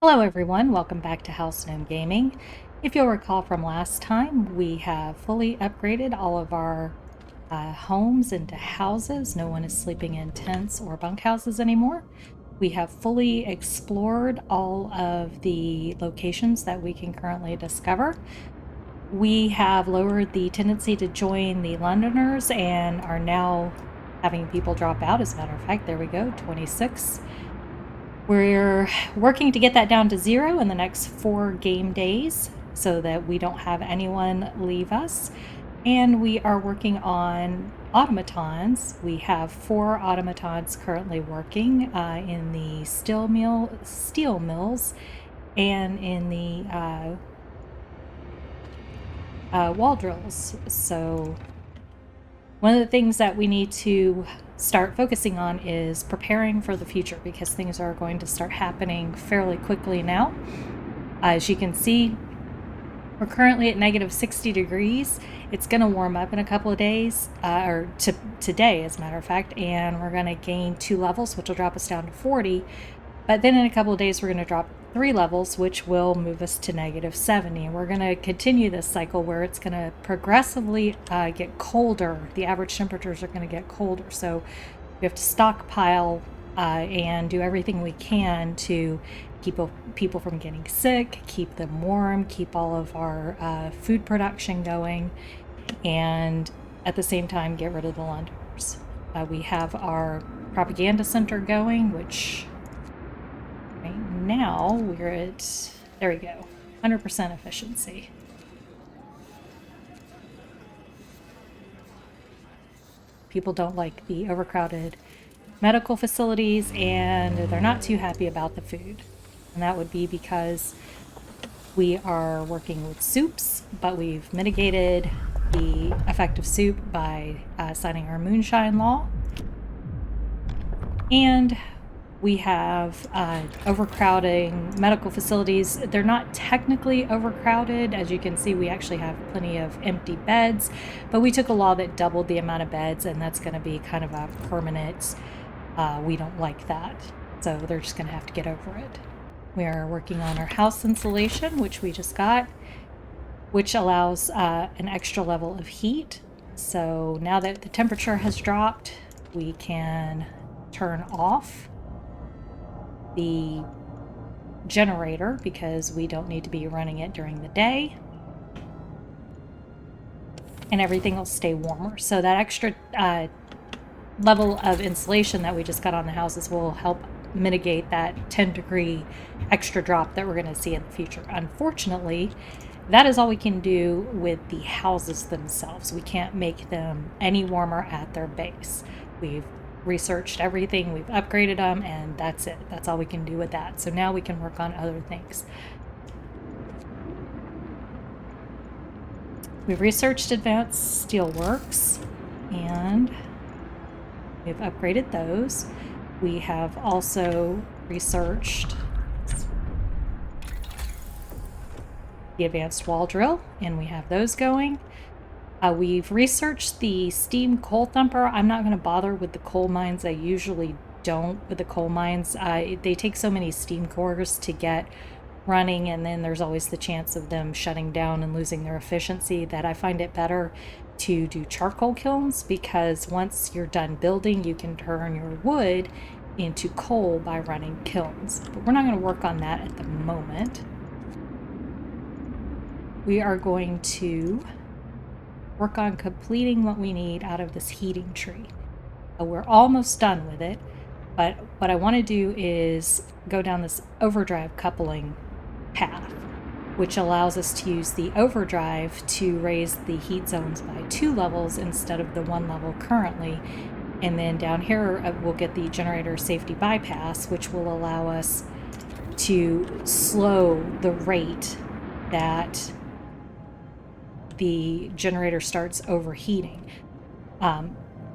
Hello everyone, welcome back to House Gnome Gaming. If you'll recall from last time, we have fully upgraded all of our homes into houses. No one is sleeping in tents or bunkhouses anymore. We have fully explored all of the locations that we can currently discover. We have lowered the tendency to join the Londoners and are now having people drop out. As a matter of fact, there we go, 26. We're working to get that down to 0 in the next 4 game days so that we don't have anyone leave us. And we are working on automatons. We have 4 automatons currently working in the steel mills and in the wall drills. So one of the things that we need to start focusing on is preparing for the future, because things are going to start happening fairly quickly now. As you can see, we're currently at negative 60 degrees. It's going to warm up in a couple of days, or today as a matter of fact, and we're going to gain 2 levels, which will drop us down to 40. But then in a couple of days, we're going to drop 3 levels, which will move us to negative 70. And we're going to continue this cycle where it's going to progressively get colder. The average temperatures are going to get colder. So we have to stockpile and do everything we can to keep people from getting sick, keep them warm, keep all of our food production going, and at the same time get rid of the Londoners. We have our propaganda center going, which right now we're at, there we go, 100% efficiency. People don't like the overcrowded medical facilities, and they're not too happy about the food. And that would be because we are working with soups, but we've mitigated the effect of soup by signing our moonshine law. And we have overcrowding medical facilities. They're not technically overcrowded. As you can see, we actually have plenty of empty beds, but we took a law that doubled the amount of beds, and that's going to be kind of a permanent, we don't like that. So they're just going to have to get over it. We are working on our house insulation, which we just got, which allows an extra level of heat. So now that the temperature has dropped, we can turn off the generator because we don't need to be running it during the day, and everything will stay warmer. So that extra level of insulation that we just got on the houses will help mitigate that 10-degree extra drop that we're going to see in the future. Unfortunately, that is all we can do with the houses themselves. We can't make them any warmer at their base. We've researched everything, we've upgraded them, and that's it. That's all we can do with that. So now we can work on other things. We've researched advanced steelworks, and we've upgraded those. We have also researched the advanced wall drill, and we have those going. We've researched the steam coal thumper. I'm not going to bother with the coal mines. I usually don't with the coal mines. They take so many steam cores to get running, and then there's always the chance of them shutting down and losing their efficiency, that I find it better to do charcoal kilns, because once you're done building, you can turn your wood into coal by running kilns. But we're not going to work on that at the moment. We are going to work on completing what we need out of this heating tree. We're almost done with it, but what I want to do is go down this overdrive coupling path, which allows us to use the overdrive to raise the heat zones by 2 levels instead of the 1 level currently. And then down here we'll get the generator safety bypass, which will allow us to slow the rate that the generator starts overheating.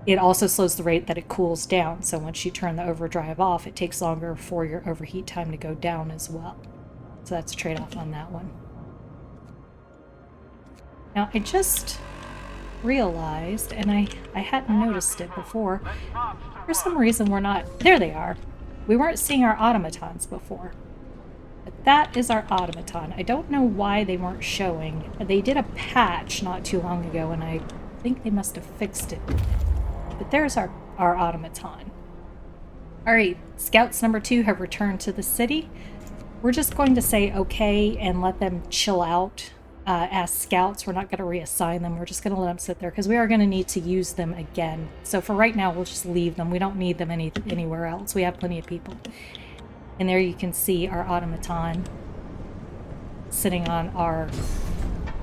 It also slows the rate that it cools down. So once you turn the overdrive off, it takes longer for your overheat time to go down as well. So that's a trade-off on that one. Now, I just realized, and I hadn't noticed it before, for some reason we're not, there they are. We weren't seeing our automatons before. But that is our automaton. I don't know why they weren't showing. They did a patch not too long ago, and I think they must have fixed it. But there's our automaton. Alright, scouts number 2 have returned to the city. We're just going to say okay and let them chill out as scouts. We're not going to reassign them. We're just going to let them sit there because we are going to need to use them again. So for right now, we'll just leave them. We don't need them anywhere else. We have plenty of people. And there you can see our automaton sitting on our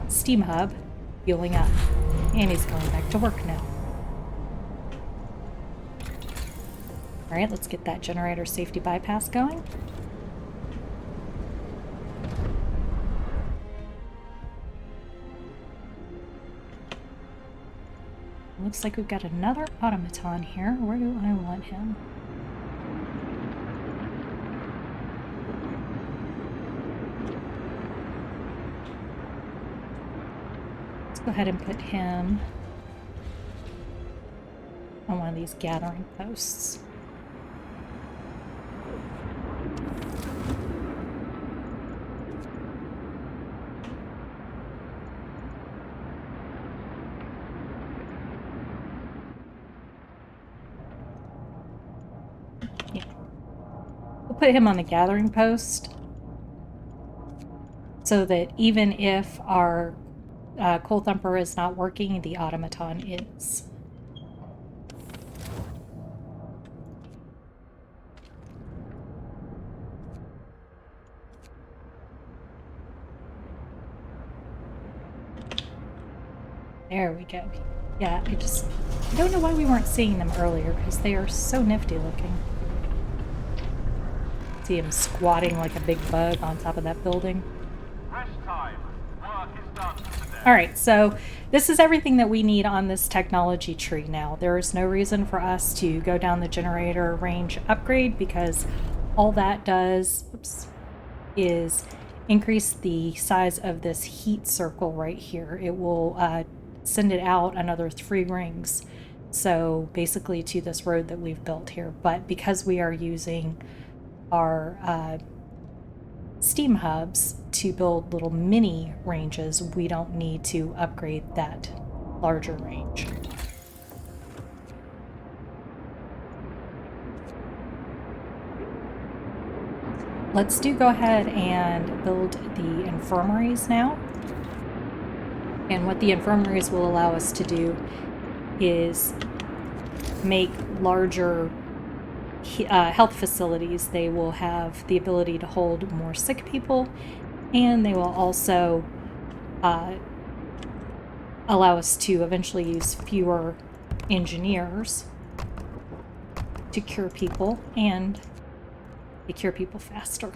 steam hub, fueling up. And he's going back to work now. Alright, let's get that generator safety bypass going. Looks like we've got another automaton here. Where do I want him? Let's go ahead and put him on one of these gathering posts. Put him on the gathering post so that even if our coal thumper is not working, the automaton is. There we go. Yeah, I don't know why we weren't seeing them earlier because they are so nifty looking. See him squatting like a big bug on top of that building. Alright, so this is everything that we need on this technology tree now. There is no reason for us to go down the generator range upgrade because all that does is increase the size of this heat circle right here. It will send it out another 3 rings. So basically to this road that we've built here. But because we are using our steam hubs to build little mini ranges, we don't need to upgrade that larger range. Let's go ahead and build the infirmaries now. And what the infirmaries will allow us to do is make larger health facilities. They will have the ability to hold more sick people, and they will also allow us to eventually use fewer engineers to cure people, and they cure people faster.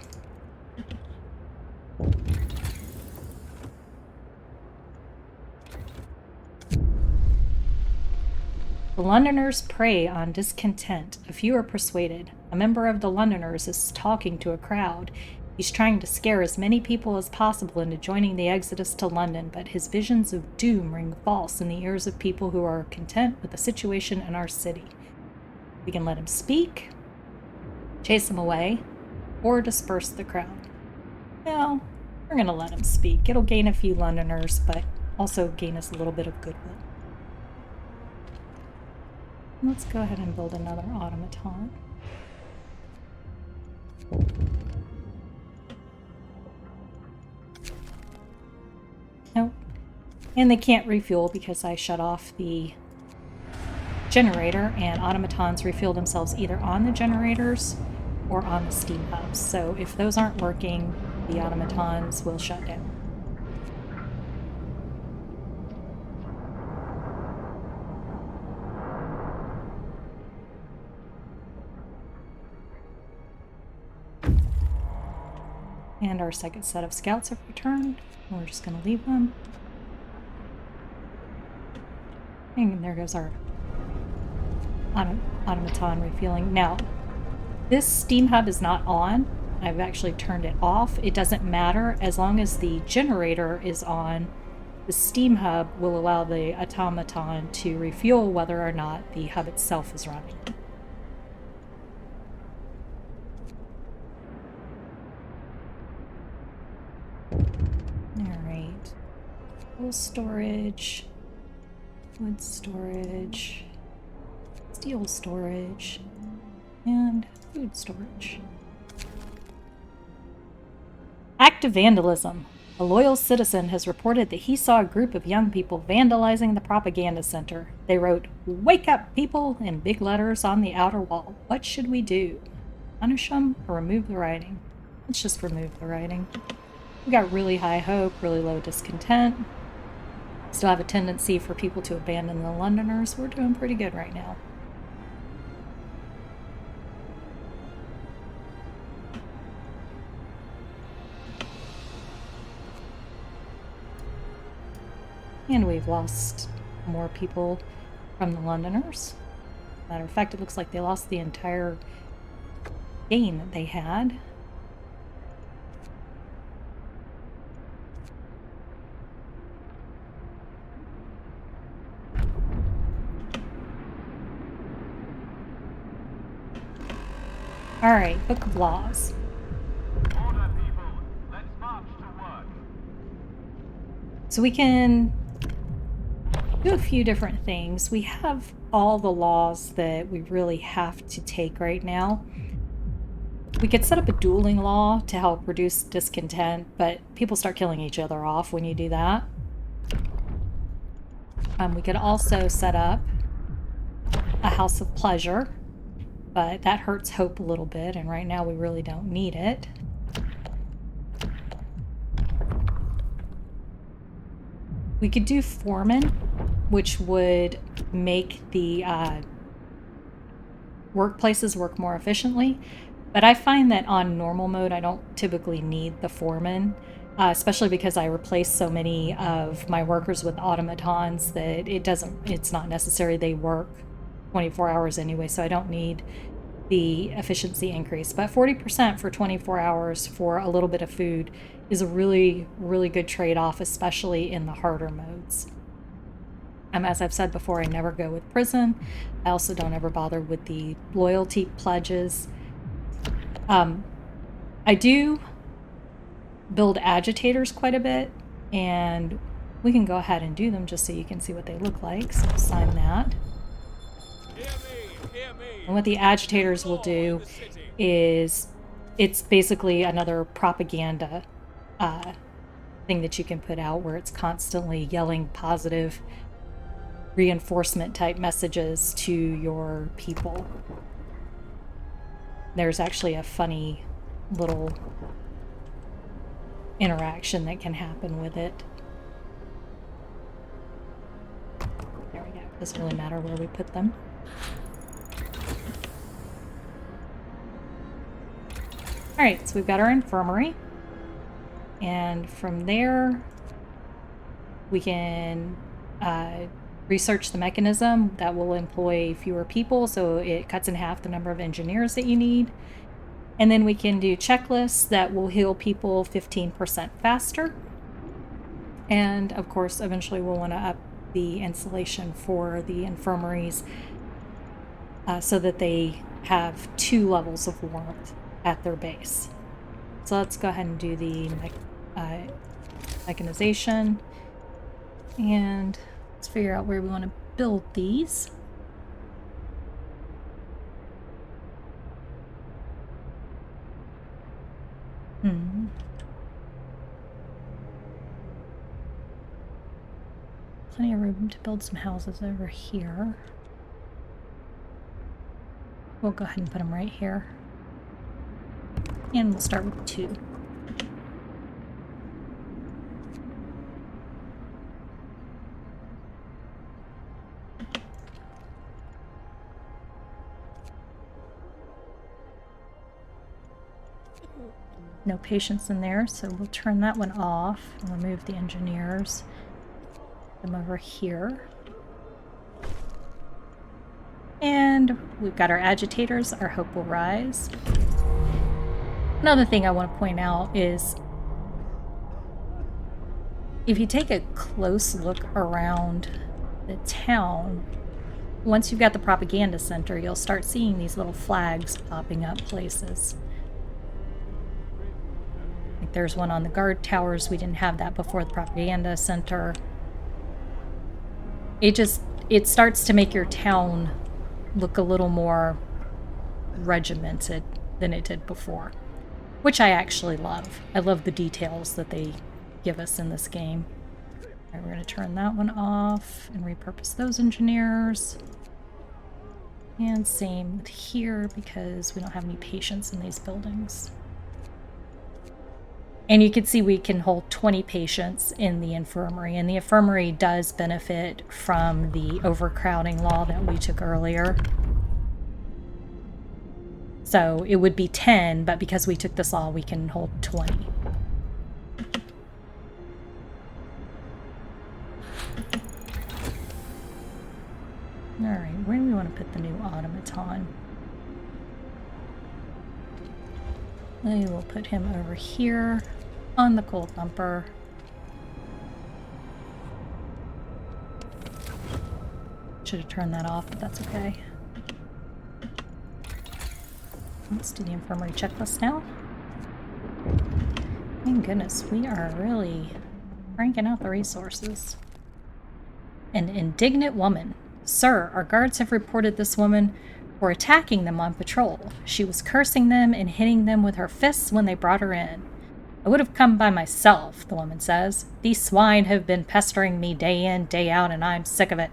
The Londoners prey on discontent. A few are persuaded. A member of the Londoners is talking to a crowd. He's trying to scare as many people as possible into joining the exodus to London, but his visions of doom ring false in the ears of people who are content with the situation in our city. We can let him speak, chase him away, or disperse the crowd. Well, we're going to let him speak. It'll gain a few Londoners, but also gain us a little bit of goodwill. Let's go ahead and build another automaton. Nope. And they can't refuel because I shut off the generator, and automatons refuel themselves either on the generators or on the steam hubs. So if those aren't working, the automatons will shut down. And our second set of scouts have returned. We're just going to leave them. And there goes our automaton refueling. Now, this steam hub is not on. I've actually turned it off. It doesn't matter. As long as the generator is on, the steam hub will allow the automaton to refuel whether or not the hub itself is running. Wool storage, wood storage, steel storage, and food storage. Active vandalism. A loyal citizen has reported that he saw a group of young people vandalizing the propaganda center. They wrote, "Wake up, people," in big letters on the outer wall. What should we do? Punish them or remove the writing? Let's just remove the writing. We got really high hope, really low discontent. Still have a tendency for people to abandon the Londoners. We're doing pretty good right now. And we've lost more people from the Londoners. Matter of fact, it looks like they lost the entire gain that they had. Alright, Book of Laws. Order, people. Let's march to work. So we can do a few different things. We have all the laws that we really have to take right now. We could set up a dueling law to help reduce discontent, but people start killing each other off when you do that. We could also set up a house of pleasure, but that hurts hope a little bit, and right now we really don't need it. We could do foreman, which would make the workplaces work more efficiently. But I find that on normal mode, I don't typically need the foreman, especially because I replace so many of my workers with automatons that it's not necessary. They work 24 hours anyway, so I don't need the efficiency increase. But 40% for 24 hours for a little bit of food is a really, really good trade-off, especially in the harder modes. As I've said before, I never go with prison. I also don't ever bother with the loyalty pledges. I do build agitators quite a bit, and we can go ahead and do them just so you can see what they look like. So I'll sign that. Hear me. And what the agitators will do is it's basically another propaganda thing that you can put out where it's constantly yelling positive reinforcement type messages to your people. There's actually a funny little interaction that can happen with it. There we go. Doesn't really matter where we put them. Alright, so we've got our infirmary. And from there, we can research the mechanism that will employ fewer people, so it cuts in half the number of engineers that you need. And then we can do checklists that will heal people 15% faster. And of course, eventually we'll want to up the insulation for the infirmaries so that they have 2 levels of warmth at their base. So let's go ahead and do the mechanization. And let's figure out where we want to build these. Plenty of room to build some houses over here. We'll go ahead and put them right here. And we'll start with 2. No patients in there, so we'll turn that one off and remove the engineers. Them over here. And we've got our agitators. Our hope will rise. Another thing I want to point out is if you take a close look around the town, once you've got the propaganda center, you'll start seeing these little flags popping up places. Like there's one on the guard towers. We didn't have that before the propaganda center. It starts to make your town look a little more regimented than it did before, which I actually love. I love the details that they give us in this game. All right, we're going to turn that one off and repurpose those engineers. And same with here, because we don't have any patients in these buildings. And you can see we can hold 20 patients in the infirmary, and the infirmary does benefit from the overcrowding law that we took earlier. So it would be 10, but because we took this law, we can hold 20. Alright, where do we want to put the new automaton? We will put him over here on the coal thumper. Should have turned that off, but that's okay. Let's do the infirmary checklist now. Thank goodness, we are really cranking out the resources. An indignant woman. Sir, our guards have reported this woman for attacking them on patrol. She was cursing them and hitting them with her fists when they brought her in. I would have come by myself, the woman says. These swine have been pestering me day in, day out, and I'm sick of it.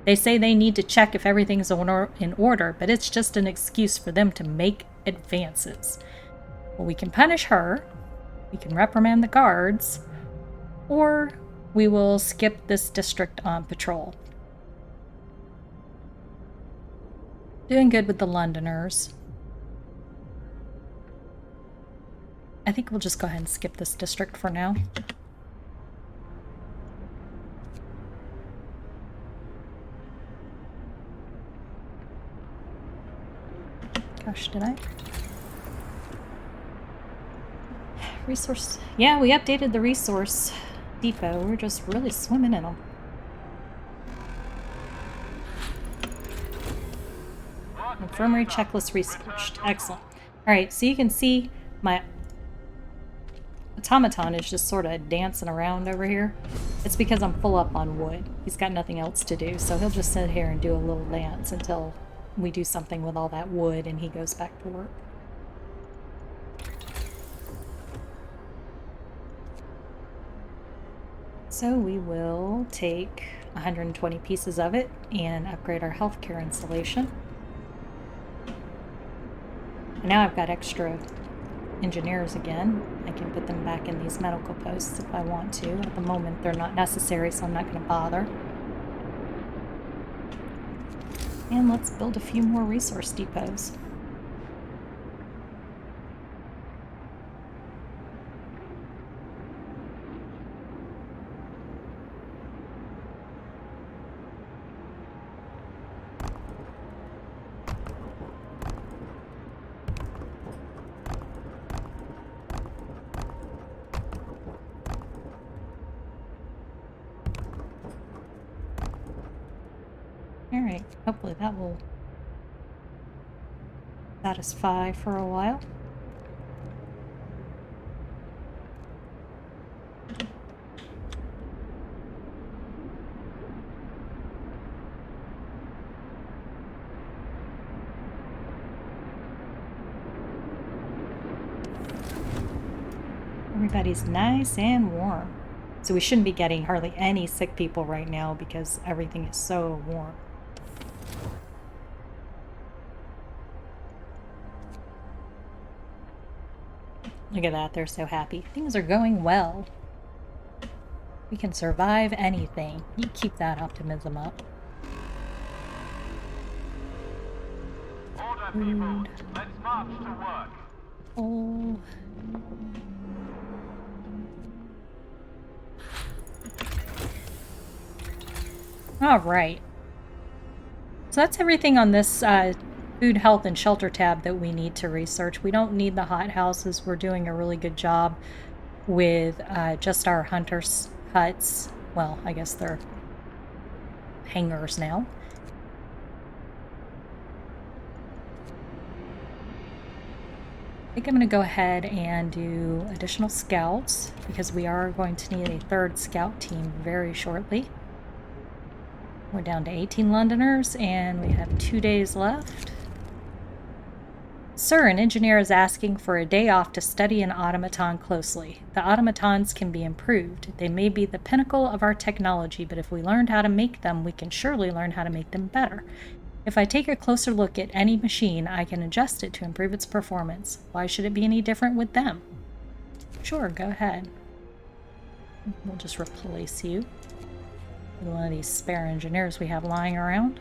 They say they need to check if everything's in order, but it's just an excuse for them to make advances. Well, we can punish her, we can reprimand the guards, or we will skip this district on patrol. Doing good with the Londoners. I think we'll just go ahead and skip this district for now. Gosh, did I? Resource. Yeah, we updated the resource depot. We're just really swimming in them. Infirmary checklist researched. Excellent. Alright, so you can see my automaton is just sort of dancing around over here. It's because I'm full up on wood. He's got nothing else to do, so he'll just sit here and do a little dance until we do something with all that wood and he goes back to work. So we will take 120 pieces of it and upgrade our healthcare installation. And now I've got extra engineers again. I can put them back in these medical posts if I want to. At the moment they're not necessary, so I'm not going to bother. And let's build a few more resource depots. Alright, hopefully that will satisfy for a while. Everybody's nice and warm. So we shouldn't be getting hardly any sick people right now because everything is so warm. Look at that, they're so happy. Things are going well. We can survive anything. You keep that optimism up. Order, people. Let's march to work. Oh. All right. So that's everything on this food, health, and shelter tab that we need to research. We don't need the hothouses. We're doing a really good job with just our hunters' huts. Well, I guess they're hangars now. think I'm going to go ahead and do additional scouts because we are going to need a third scout team very shortly. We're down to 18 Londoners and we have 2 days left. Sir, an engineer is asking for a day off to study an automaton closely. The automatons can be improved. They may be the pinnacle of our technology, but if we learned how to make them, we can surely learn how to make them better. If I take a closer look at any machine, I can adjust it to improve its performance. Why should it be any different with them? Sure, go ahead. We'll just replace you with one of these spare engineers we have lying around.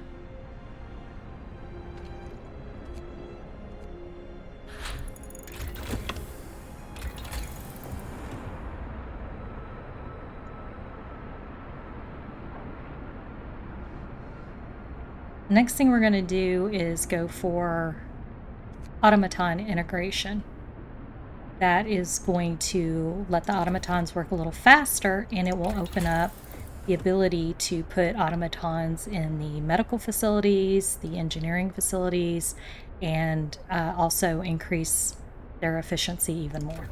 Next thing we're going to do is go for automaton integration. That is going to let the automatons work a little faster, and it will open up the ability to put automatons in the medical facilities, the engineering facilities, and also increase their efficiency even more.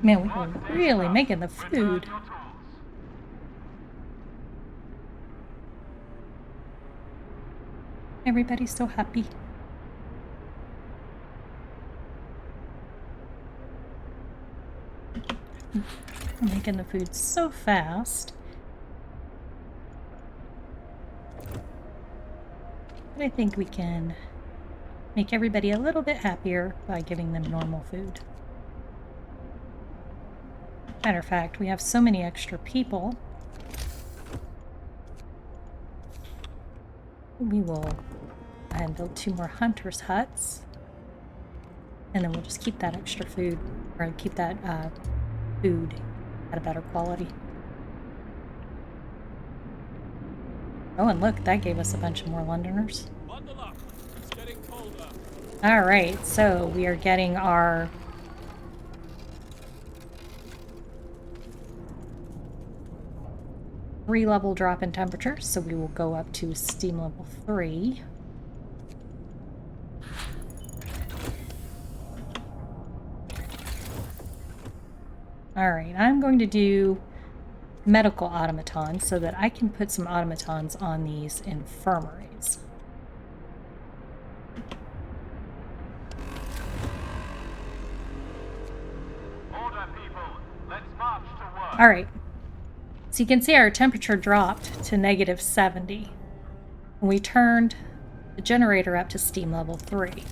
Man, we are really making the food. Everybody's so happy. We're making the food so fast. But I think we can make everybody a little bit happier by giving them normal food. Matter of fact, we have so many extra people. We will go ahead and build 2 more hunters' huts. And then we'll just keep that extra food, or keep that food at a better quality. Oh, and look, that gave us a bunch of more Londoners. Bundle up. It's getting colder. All right, so we are getting our three-level drop in temperature, so we will go up to steam level 3. All right, I'm going to do medical automatons so that I can put some automatons on these infirmaries. Order, people. Let's march to work. All right. So you can see our temperature dropped to -70. And we turned the generator up to steam level 3.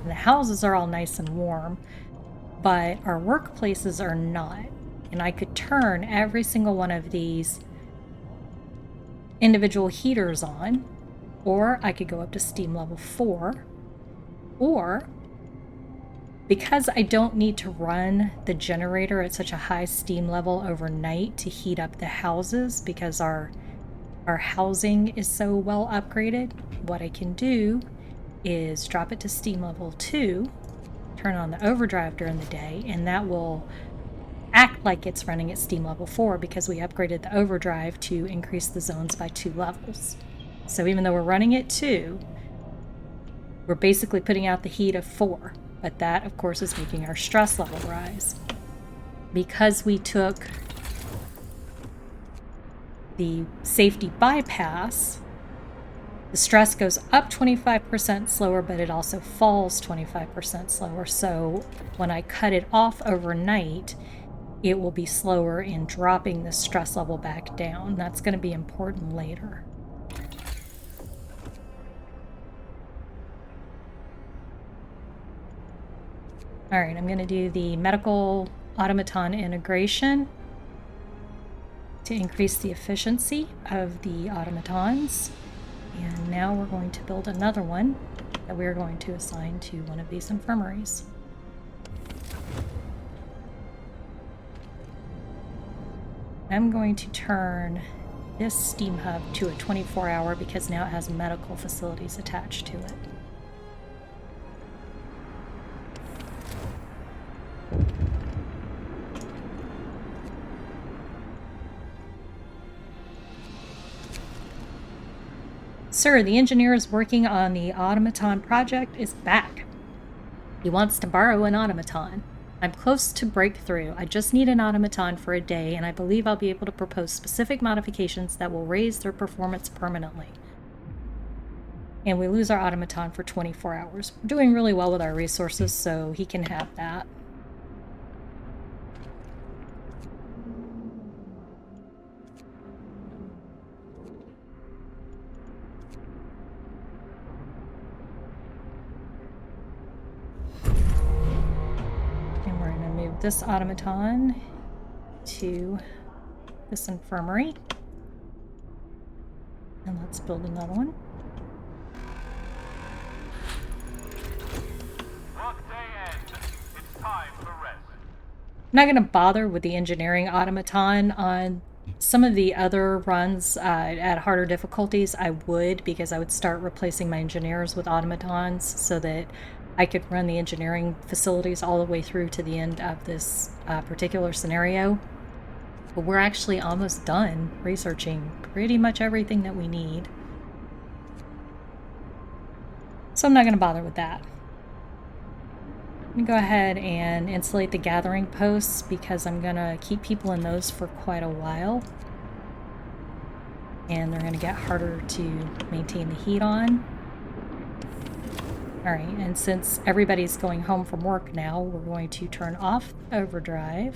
And the houses are all nice and warm, but our workplaces are not. And I could turn every single one of these individual heaters on, or I could go up to steam level 4, or because I don't need to run the generator at such a high steam level overnight to heat up the houses because our housing is so well upgraded, what I can do is drop it to steam level 2, turn on the overdrive during the day, and that will act like it's running at steam level 4 because we upgraded the overdrive to increase the zones by 2 levels. So even though we're running at 2, we're basically putting out the heat of 4. But that, of course, is making our stress level rise. Because we took the safety bypass, the stress goes up 25% slower, but it also falls 25% slower. So when I cut it off overnight, it will be slower in dropping the stress level back down. That's going to be important later. All right, I'm going to do the medical automaton integration to increase the efficiency of the automatons. And now we're going to build another one that we're going to assign to one of these infirmaries. I'm going to turn this steam hub to a 24-hour because now it has medical facilities attached to it. Sir, the engineer is working on the automaton project is back. He wants to borrow an automaton. I'm close to breakthrough. I just need an automaton for a day, and I believe I'll be able to propose specific modifications that will raise their performance permanently. And we lose our automaton for 24 hours. We're doing really well with our resources, so he can have that. And we're going to move this automaton to this infirmary. And let's build another one. I'm not going to bother with the engineering automaton on some of the other runs at harder difficulties. I would, because I would start replacing my engineers with automatons so that I could run the engineering facilities all the way through to the end of this particular scenario. But we're actually almost done researching pretty much everything that we need. So I'm not going to bother with that. I'm going to go ahead and insulate the gathering posts because I'm going to keep people in those for quite a while. And they're going to get harder to maintain the heat on. Alright, and since everybody's going home from work now, we're going to turn off overdrive.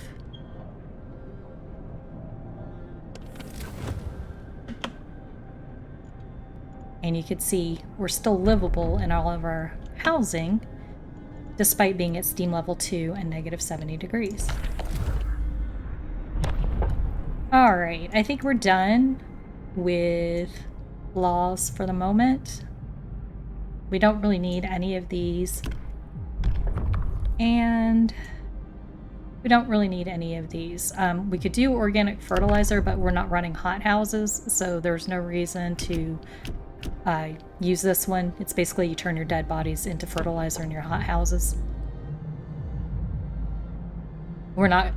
And you can see we're still livable in all of our housing, despite being at steam level 2 and negative 70 degrees. Alright, I think we're done with laws for the moment. We don't really need any of these. And we don't really need any of these. We could do organic fertilizer, but we're not running hothouses, so there's no reason to use this one. It's basically you turn your dead bodies into fertilizer in your hothouses. We're not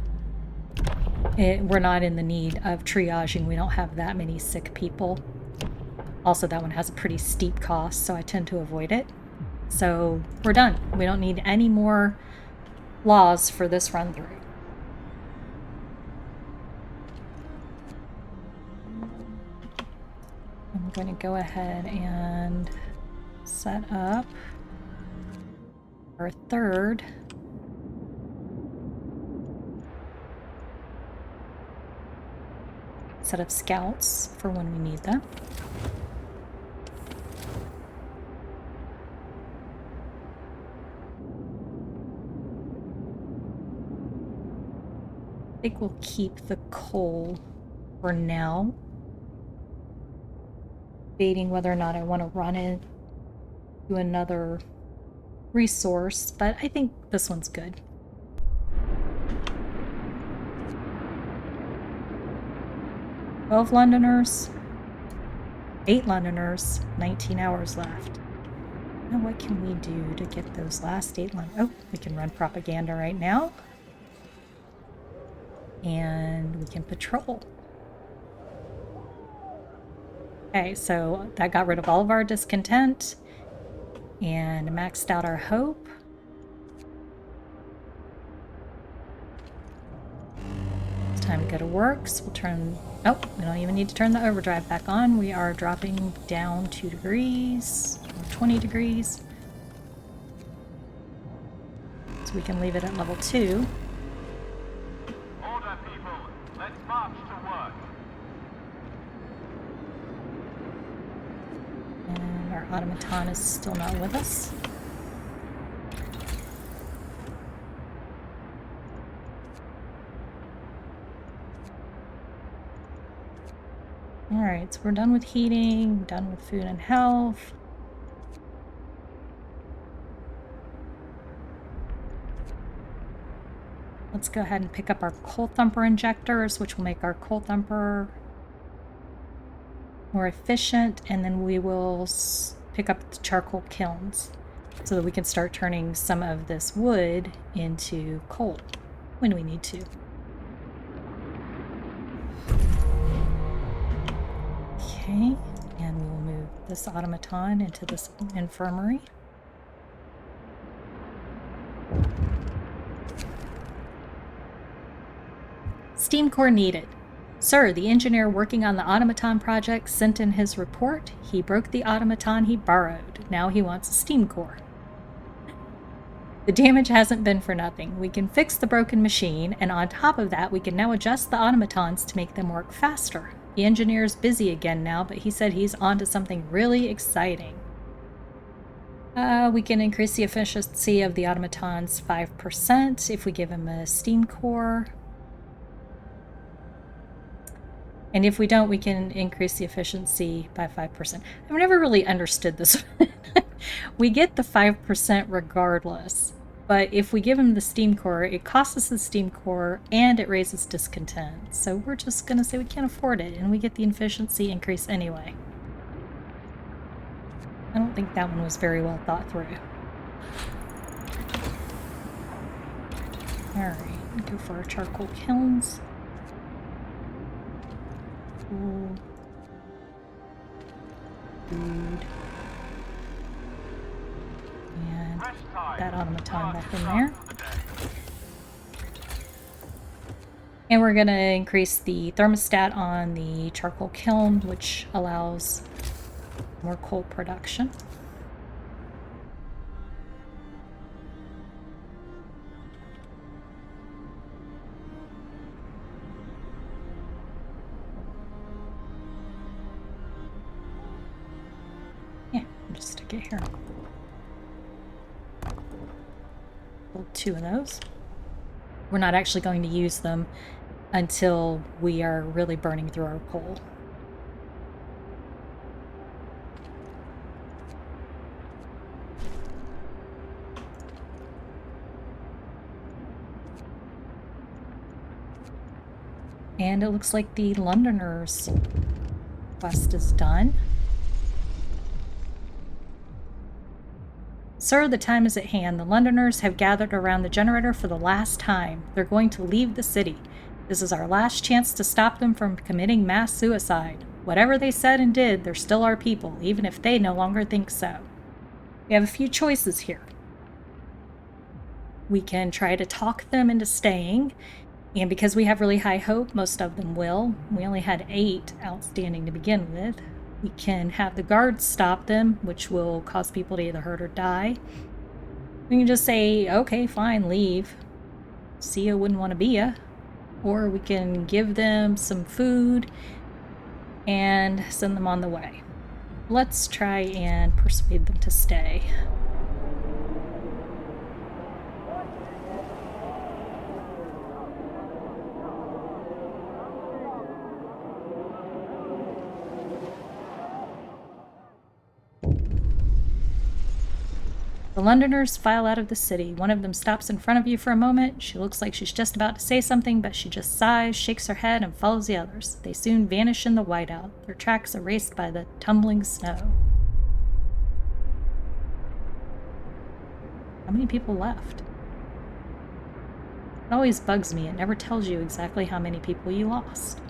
in the need of triaging. We don't have that many sick people. Also, that one has a pretty steep cost, so I tend to avoid it. So we're done. We don't need any more laws for this run through. I'm going to go ahead and set up our third set of scouts for when we need them. I think we'll keep the coal for now. Debating whether or not I want to run it to another resource, but I think this one's good. "12 Londoners, 8 Londoners, 19 hours left." Now what can we do to get those last 8 Londoners? Oh, we can run propaganda right now. And we can patrol. Okay, so that got rid of all of our discontent and maxed out our hope. It's time to go to work, so we'll turn... Oh, we don't even need to turn the overdrive back on. We are dropping down 2 degrees, or 20 degrees. So we can leave it at level 2. Order, people. Let's march to work. And our automaton is still not with us. Alright, so we're done with heating, done with food and health. Let's go ahead and pick up our coal thumper injectors, which will make our coal thumper more efficient, and then we will pick up the charcoal kilns so that we can start turning some of this wood into coal when we need to. Okay, and we will move put this automaton into this infirmary. Steam core needed. Sir, the engineer working on the automaton project sent in his report. He broke the automaton he borrowed. Now he wants a steam core. The damage hasn't been for nothing. We can fix the broken machine, and on top of that, we can now adjust the automatons to make them work faster. The engineer's busy again now, but he said he's on to something really exciting. We can increase the efficiency of the automatons 5% if we give him a steam core. And if we don't, we can increase the efficiency by 5%. I've never really understood this. We get the 5% regardless. But if we give him the steam core, it costs us the steam core and it raises discontent. So we're just going to say we can't afford it, and we get the efficiency increase anyway. I don't think that one was very well thought through. Alright, go for our charcoal kilns. Cool. Food. And that automaton back in there. And we're going to increase the thermostat on the charcoal kiln, which allows more coal production. Yeah, just stick it here. Build 2 of those. We're not actually going to use them until we are really burning through our coal. And it looks like the Londoners' quest is done. Sir, the time is at hand. The Londoners have gathered around the generator for the last time. They're going to leave the city. This is our last chance to stop them from committing mass suicide. Whatever they said and did, they're still our people, even if they no longer think so. We have a few choices here. We can try to talk them into staying, and because we have really high hope, most of them will. We only had 8 outstanding to begin with. We can have the guards stop them, which will cause people to either hurt or die. We can just say, okay, fine, leave. See ya, wouldn't want to be ya. Or we can give them some food and send them on the way. Let's try and persuade them to stay. The Londoners file out of the city. One of them stops in front of you for a moment. She looks like she's just about to say something, but she just sighs, shakes her head, and follows the others. They soon vanish in the whiteout, their tracks erased by the tumbling snow. How many people left? It always bugs me. It never tells you exactly how many people you lost.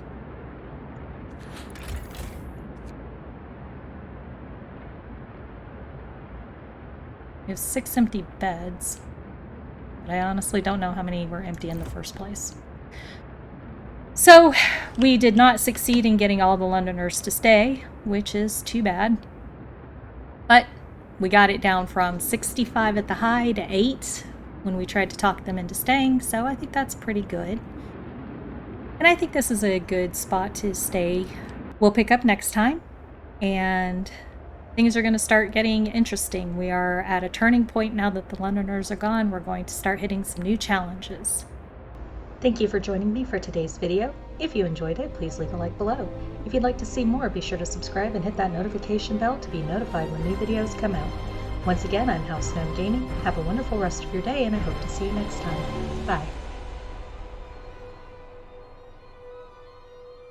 We have 6 empty beds, but I honestly don't know how many were empty in the first place. So, we did not succeed in getting all the Londoners to stay, which is too bad. But we got it down from 65 at the high to 8 when we tried to talk them into staying, so I think that's pretty good. And I think this is a good spot to stay. We'll pick up next time, and things are going to start getting interesting. We are at a turning point now that the Londoners are gone. We're going to start hitting some new challenges. Thank you for joining me for today's video. If you enjoyed it, please leave a like below. If you'd like to see more, be sure to subscribe and hit that notification bell to be notified when new videos come out. Once again, I'm House Gnome Gaming. Have a wonderful rest of your day, and I hope to see you next time. Bye.